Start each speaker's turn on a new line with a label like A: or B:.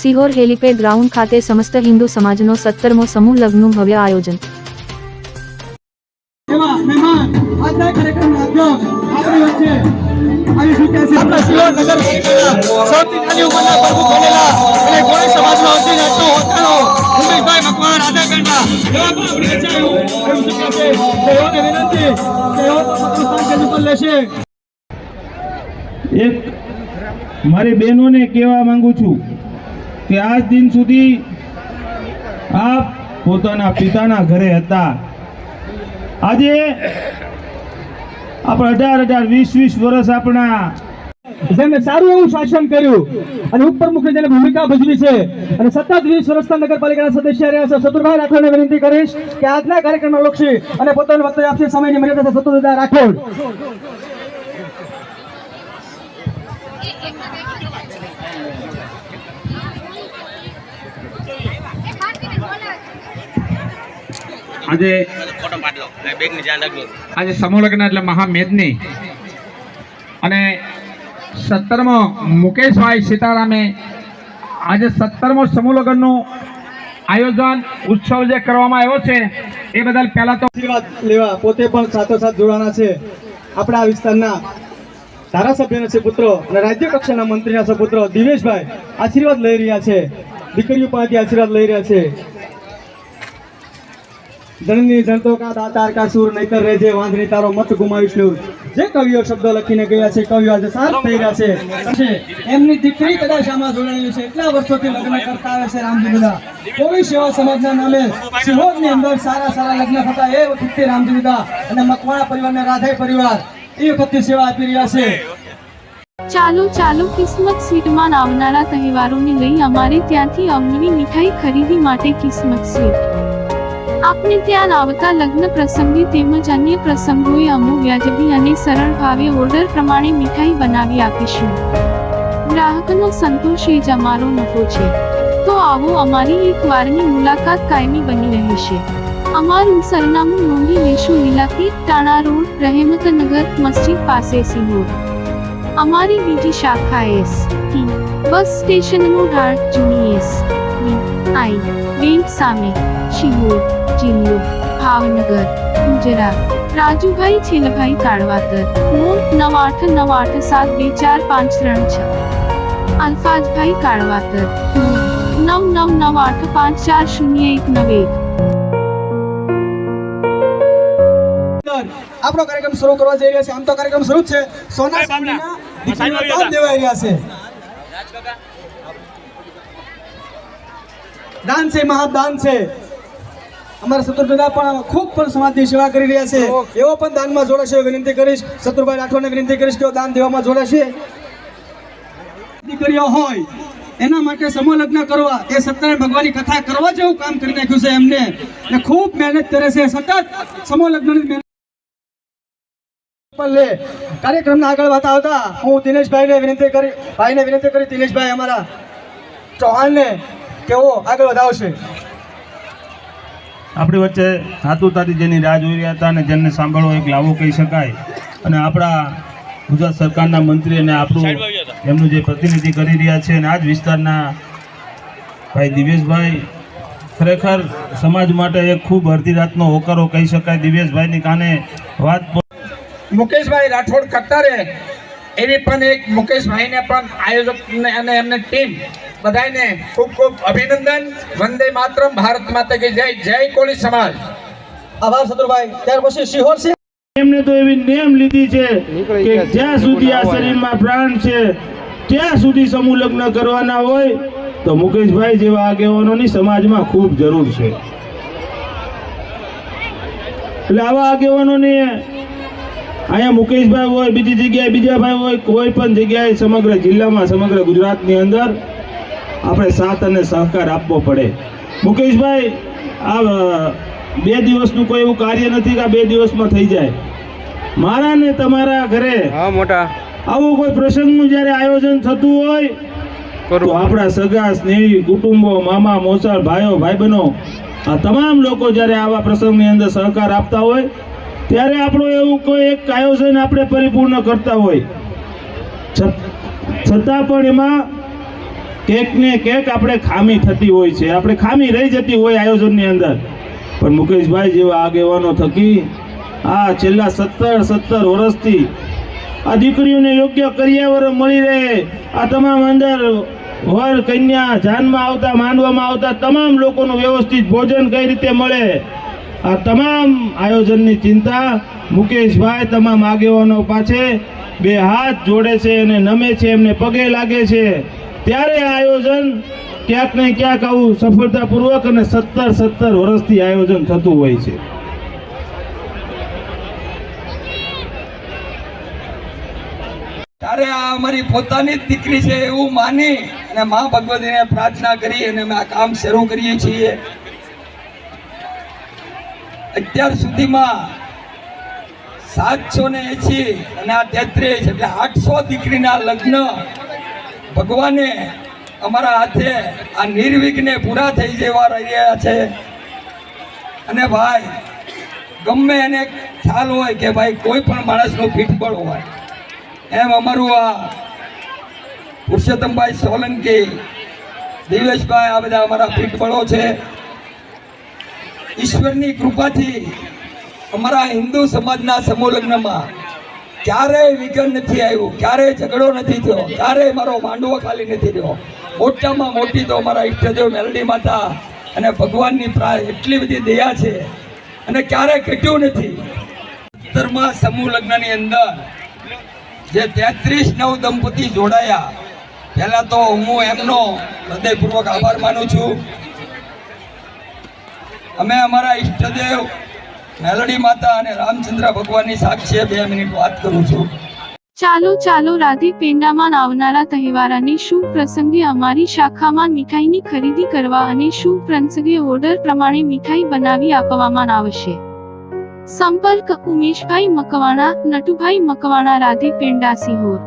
A: Sihor helipad ground ખાતે સમસ્ત હિન્દુ સમાજનો 17મો સમૂહ લગ્નનું ભવ્ય આયોજન।
B: एक मारी बहनों ने कहवा मांगू छू कि आज दिन सुधी आप पोताना पिताना घरे हता, आजे आप 18-20 वर्ष अपना
C: જેમને સારું એવું શાસન કર્યું અને ઉપર મુખ્ય જેને ભૂમિકા ભજવી છે અને સતત 20 વર્ષના નગરપાલિકાના સદસ્ય રહ્યા છે, સતુરભાઈ રાઠોડને વિનંતી કરીશ કે આજના કાર્યક્રમમાં લક્ષી અને પોતાનું વક્તવ્ય આપશે। સમયની મર્યાદા છે। સતુરભાઈ રાઠોડ
D: આજે સમૂહ લગ્ન એટલે મહામેદની અને 17મો મુકેશભાઈ સીતારામે આજે 17મો સમૂહ લગ્નનું આયોજન ઉત્સવ જે કરવામાં આવ્યો છે એ બદલ પહેલા તો
C: આશીર્વાદ લેવા પોતે પણ સાથોસાથ જોડાના છે। આપણા વિસ્તારના ધારાસભ્યના સુપુત્રો અને રાજ્ય કક્ષાના મંત્રીના સુપુત્રો દિવેશભાઈ આશીર્વાદ લઈ રહ્યા છે, દીકરીઓ પાસેથી આશીર્વાદ લઈ રહ્યા છે। જનની જનતો કા દાતાર કા સૂર નહીતર રહેજે વાંધણી તારો મત ગુમાવીશ નૂર, જે કવિઓ શબ્દો લખીને ગયા છે, કવિઓ આજે સાથ થઈ રહ્યા છે। એમની દીકરી કદાચ આમાં જોડાયેલી છે, એટલા વર્ષોથી લગ્ન કરતા આવે છે રામજી દાદા। કોઈ સેવા સમાજના નામે સિહોરની અંદર સારા લગ્ન થતા એ વખતે રામજી દાદા અને મકવાણા પરિવારને રાધાઈ પરિવાર એ વખતથી સેવા આપી રહ્યા છે।
E: ચાલો કિસ્મત સ્વીટમાં આવનારા તહેવારોને લઈ અમારે ત્યાંથી અવનવી મીઠાઈ ખરીદી માટે કિસ્મત સ્વીટ આપને ત્યાં આવતા લગ્ન પ્રસંગે તેમજ અન્ય પ્રસંગોએ અમો વ્યાજબી અને સરળ ભાવે ઓર્ડર પ્રમાણે મીઠાઈ બનાવી આપીશું। ગ્રાહકનો સંતોષ એ જ અમારો નફો છે, તો આવો અમારી એક વારની મુલાકાત કાયમી બની રહેશે। અમારું સરનામું નોંધી લેશું। લીલાપીર, ટાણા રોડ, રહેમતનગર, મસ્જિદ પાસે સિહોર। અમારી બીજી શાખા એસ.ટી. બસ સ્ટેશનનો ઢાળ, જૂની એસ.બી.આઈ. બેંક સામે, શિહોર, જિલ્લો ભાવનગર, ગુજરાત। રાજુભાઈ છેલભાઈ કાળવાતર, નોંધ 9898724536। અલ્ફાઝભાઈ કાળવાતર, નોંધ 9998540191।
C: આપણો કાર્યક્રમ શરૂ કરવા જઈ રહ્યા છે। આમ તો કાર્યક્રમ શરૂ છે, સોના ચાંદીના દીકરીઓને દાન દેવાઈ રહ્યા છે। દાન છે, મહાદાન છે। અમારા સતુરભાઈ પણ ખૂબ પણ સમાજની સેવા કરી રહ્યા છે, એવો પણ દાનમાં જોડાશે વિનંતી કરીશ। સતુરભાઈ રાઠોડને વિનંતી કરીશ કે દાન દેવામાં જોડાશે। દીકરીઓ હોય એના માટે સમૂહ લગ્ન કરવા, એ સત્યનારાયણ ભગવાનની કથા કરવા જેવું કામ કરી નાખ્યું છે એમને, અને ખૂબ મહેનત કરે છે। સતત સમૂહ લગ્નની કાર્યક્રમના આગળ વાત આવતા હું દિનેશભાઈને વિનંતી કરી દિનેશભાઈ અમારા ચૌહાણને કેવો આગળ વધાવશે।
B: આપણી વચ્ચે આતુરતાથી જેની રાહ જોઈ રહ્યા હતા અને જેને સાંભળવો એક લાવો કહી શકાય, અને આપણા ગુજરાત સરકારના મંત્રી અને આપણું એમનું જે પ્રતિનિધિ કરી રહ્યા છે અને આ જ વિસ્તારના ભાઈ દિવેશભાઈ ખરેખર સમાજ માટે એક ખૂબ અડધી રાતનો હોકારો કહી શકાય। દિવેશભાઈની કાને વાત
D: મુકેશભાઈ રાઠોડ કરતા રહે એવી પણ એક મુકેશભાઈને પણ આયોજકને અને એમની ટીમ બધાને ખૂબ ખૂબ અભિનંદન। વંદે માતરમ, ભારત માતા કી જય, જય કોળી સમાજ।
C: આભાર સતુરભાઈ। ત્યાર પછી શિહોર છે,
B: એમને તો એવી નેમ લીધી છે કે જ્યાં સુધી આ શરીરમાં પ્રાણ છે ત્યાં સુધી સમૂહ લગ્ન કરવાના હોય તો મુકેશભાઈ જેવા આગેવાનોની સમાજમાં ખૂબ જરૂર છે। એટલે આવા આગેવાનોની અહીંયા મુકેશભાઈ હોય, બીજી જગ્યાએ બીજા ભાઈ હોય, કોઈ પણ જગ્યાએ સમગ્ર જિલ્લામાં, સમગ્ર ગુજરાતની અંદર આપણે સાથ અને સહકાર આપવો પડે। મુકેશભાઈ, આ 2 દિવસનું કોઈ એવું કાર્ય નથી કે આ 2 દિવસમાં થઈ જાય। મારા ને તમારા ઘરે આવું કોઈ પ્રસંગનું જ્યારે આયોજન થતું હોય તો આપણા સગા સ્નેહી કુટુંબો, મામા મોસાળ, ભાઈઓ ભાઈબંધો, આ તમામ લોકો જ્યારે આવા પ્રસંગની અંદર સહકાર આપતા હોય ત્યારે આપણું એવું કોઈ એક આયોજન આપણે પરિપૂર્ણ કરતા હોય, છતાં પણ એમાં કેક ને કેક આપણે ખામી થતી હોય છે, આપણે ખામી રહી જતી હોય આયોજનની અંદર, પણ મુકેશભાઈ જેવા આગેવાનો થકી આ છેલ્લા 17 વર્ષથી આ દીકરીઓને યોગ્ય કરિયાવર મળી રહે, આ તમામ અંદર વર કન્યા જાનમાં આવતા માંડવામાં આવતા તમામ લોકોનું વ્યવસ્થિત ભોજન કઈ રીતે મળે, આ તમામ આયોજનની ચિંતા મુકેશભાઈ તમામ આગેવાનો પાસે બે હાથ જોડે છે અને નમે છે, એમને પગે લાગે છે, ત્યારે આ આયોજન ક્યાંક ને ક્યાંક આવું સફળતાપૂર્વક અને 17 વર્ષથી આયોજન થતું હોય છે.
F: ત્યારે આ અમારી પોતાની જ દીકરી છે એવું માની અને મા ભગવતીને પ્રાર્થના કરી અને અમે આ કામ શરૂ કરીએ છીએ. અત્યાર સુધીમાં 780 અને આ 33 એટલે 800 દીકરીના લગ્ન ભગવાને અમારા હાથે આ નિર્વિઘ્ને પૂરા થઈ જવા રહ્યા છે. અને ભાઈ ગમે એને ખ્યાલ હોય કે ભાઈ કોઈ પણ માણસનું પીઠબળ હોય, એમ અમારું આ પુરુષોત્તમભાઈ સોલંકી, દિવેશભાઈ, આ બધા અમારા પીઠબળો છે. ઈશ્વરની કૃપાથી અમારા હિન્દુ સમાજના સમૂહ લગ્નમાં ક્યારેય વિઘ્ન નથી આવ્યું, ક્યારેય ઝઘડો નથી થયો, ક્યારેય મારો માંડવો ખાલી નથી થયો. મોટામાં મોટી તો અમારા ઈષ્ટદેવ મેલડી માતા અને ભગવાનની એટલી બધી દયા છે અને ક્યારેય ઘટ્યું નથી. 17મા સમૂહ લગ્નની અંદર જે 33 નવ દંપતી જોડાયા, પહેલાં તો હું એમનો હૃદયપૂર્વક આભાર માનું છું. અમે અમારા ઈષ્ટદેવ મેલડી માતા અને રામચંદ્ર ભગવાનની સાક્ષીએ 2 મિનિટ વાત કરું છું.
E: ચાલો રાધે પેંડામાં આવનારા તહેવાર અને શુભ પ્રસંગે અમારી શાખામાં મીઠાઈની ખરીદી કરવા અને શુભ પ્રસંગે ઓર્ડર પ્રમાણે મીઠાઈ બનાવી આપવામાં આવશે. સંપર્ક ઉમેશભાઈ મકવાણા, નટુભાઈ મકવાણા, રાધે પેંડા, સિહોર.